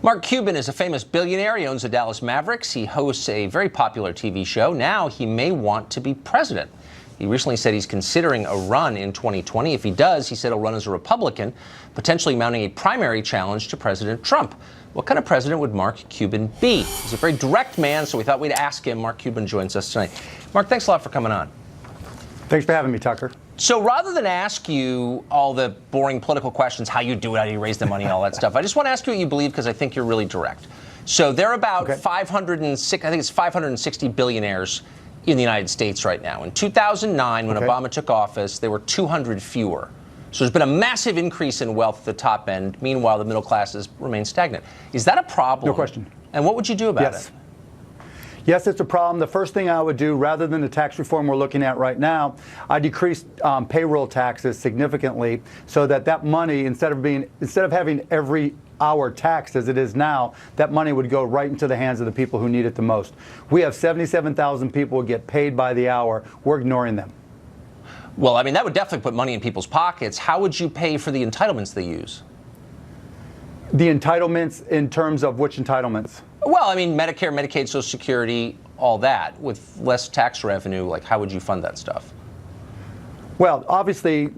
Mark Cuban is a famous billionaire. He owns the Dallas Mavericks. He hosts a very popular TV show. Now he may want to be president. He recently said he's considering a run in 2020. If he does, he said he'll run as a Republican, potentially mounting a primary challenge to President Trump. What kind of president would Mark Cuban be? He's a very direct man, so we thought we'd ask him. Mark Cuban joins us tonight. Mark, thanks a lot for coming on. Thanks for having me, Tucker. So rather than ask you all the boring political questions, how you do it, how you raise the money, all that stuff, I just want to ask you what you believe, because I think you're really direct. So there are about 506, I think it's 560 billionaires in the United States right now. In 2009, when Obama took office, there were 200 fewer. So there's been a massive increase in wealth at the top end. Meanwhile, the middle classes remain stagnant. Is that a problem? No question. And what would you do about it? Yes, it's a problem. The first thing I would do, rather than the tax reform we're looking at right now, I decreased payroll taxes significantly, so that that money, instead of having every hour taxed as it is now, that money would go right into the hands of the people who need it the most. We have 77,000 people who get paid by the hour. We're ignoring them. Well, I mean, that would definitely put money in people's pockets. How would you pay for the entitlements they use? The entitlements in terms of which entitlements? Well, I mean, Medicare, Medicaid, Social Security, all that. With less tax revenue, like, how would you fund that stuff? Well, obviously,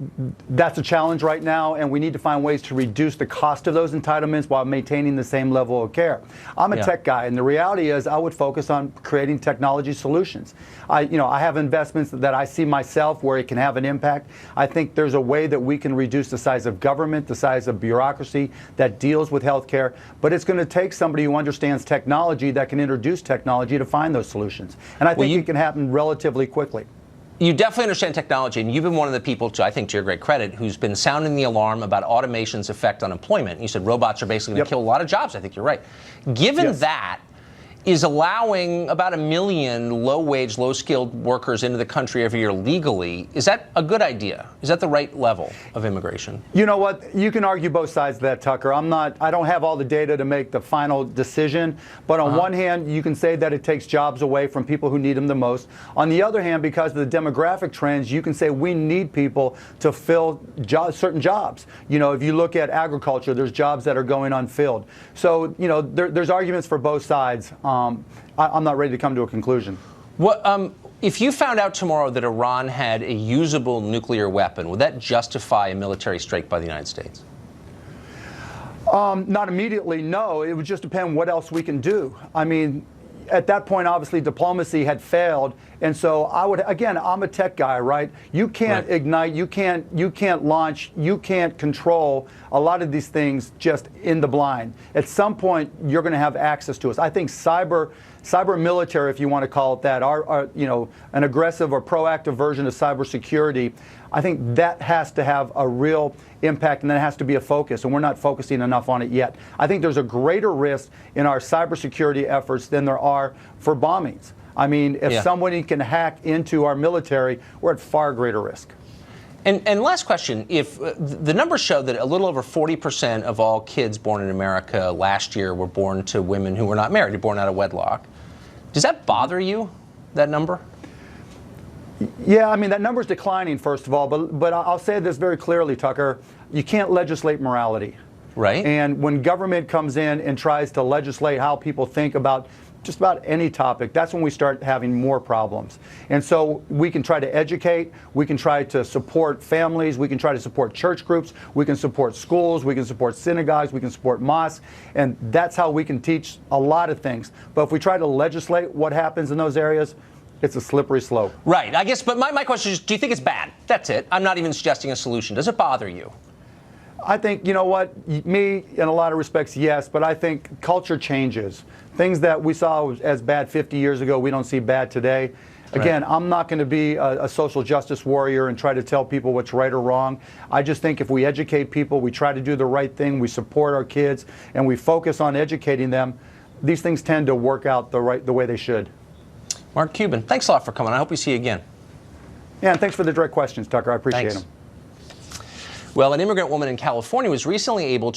that's a challenge right now, and we need to find ways to reduce the cost of those entitlements while maintaining the same level of care. I'm a tech guy, and the reality is I would focus on creating technology solutions. I have investments that I see myself where it can have an impact. I think there's a way that we can reduce the size of government, the size of bureaucracy that deals with healthcare, but it's going to take somebody who understands technology that can introduce technology to find those solutions. And I think it can happen relatively quickly. You definitely understand technology, and you've been one of the people, I think to your great credit, who's been sounding the alarm about automation's effect on employment. You said robots are basically going to kill a lot of jobs. I think you're right. Given that is allowing about 1 million low-wage, low-skilled workers into the country every year legally, is that a good idea? Is that the right level of immigration? You know what? You can argue both sides of that, Tucker. I don't have all the data to make the final decision, but on one hand, you can say that it takes jobs away from people who need them the most. On the other hand, because of the demographic trends, you can say we need people to fill certain jobs. You know, if you look at agriculture, there's jobs that are going unfilled. So, you know, there's arguments for both sides. I'm not ready to come to a conclusion. If you found out tomorrow that Iran had a usable nuclear weapon, would that justify a military strike by the United States? Not immediately, no. It would just depend what else we can do. I mean, at that point, obviously, diplomacy had failed. And so I'm a tech guy, right? You can't ignite, you can't launch, you can't control a lot of these things just in the blind. At some point, you're going to have access to us. I think cyber military, if you want to call it that, are an aggressive or proactive version of cybersecurity. I think that has to have a real impact, and that has to be a focus, and we're not focusing enough on it yet. I think there's a greater risk in our cybersecurity efforts than there are for bombings. I mean, if somebody can hack into our military, we're at far greater risk. And last question, if the numbers show that a little over 40% of all kids born in America last year were born to women who were not married, born out of wedlock, does that bother you, that number? Yeah, I mean, that number's declining, first of all, but I'll say this very clearly, Tucker. You can't legislate morality. Right. And when government comes in and tries to legislate how people think about just about any topic, that's when we start having more problems. And so we can try to educate, we can try to support families, we can try to support church groups, we can support schools, we can support synagogues, we can support mosques, and that's how we can teach a lot of things. But if we try to legislate what happens in those areas, it's a slippery slope. Right, I guess, but my question is, do you think it's bad? That's it. I'm not even suggesting a solution. Does it bother you? I think, you know what, me, in a lot of respects, yes, but I think culture changes. Things that we saw as bad 50 years ago, we don't see bad today. Again, I'm not going to be a social justice warrior and try to tell people what's right or wrong. I just think if we educate people, we try to do the right thing, we support our kids, and we focus on educating them, these things tend to work out the way they should. Mark Cuban, thanks a lot for coming. I hope we see you again. Yeah, and thanks for the direct questions, Tucker. I appreciate them. Well, an immigrant woman in California was recently able to